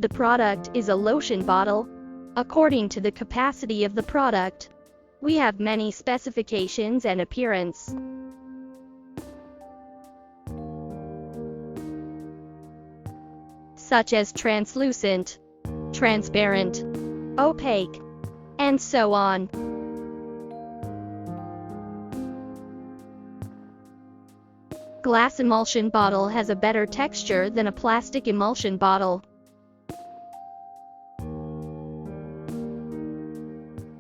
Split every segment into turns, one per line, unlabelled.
The product is a lotion bottle. According to the capacity of the product, we have many specifications and appearance. Such as translucent, transparent, opaque, and so on. Glass emulsion bottle has a better texture than a plastic emulsion bottle,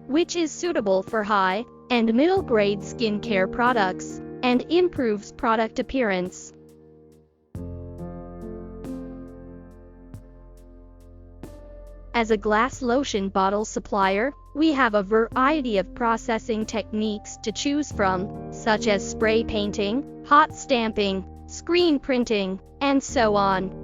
which is suitable for high and middle-grade skincare products and improves product appearance. As a glass lotion bottle supplier, we have a variety of processing techniques to choose from, such as spray painting, hot stamping, screen printing, and so on.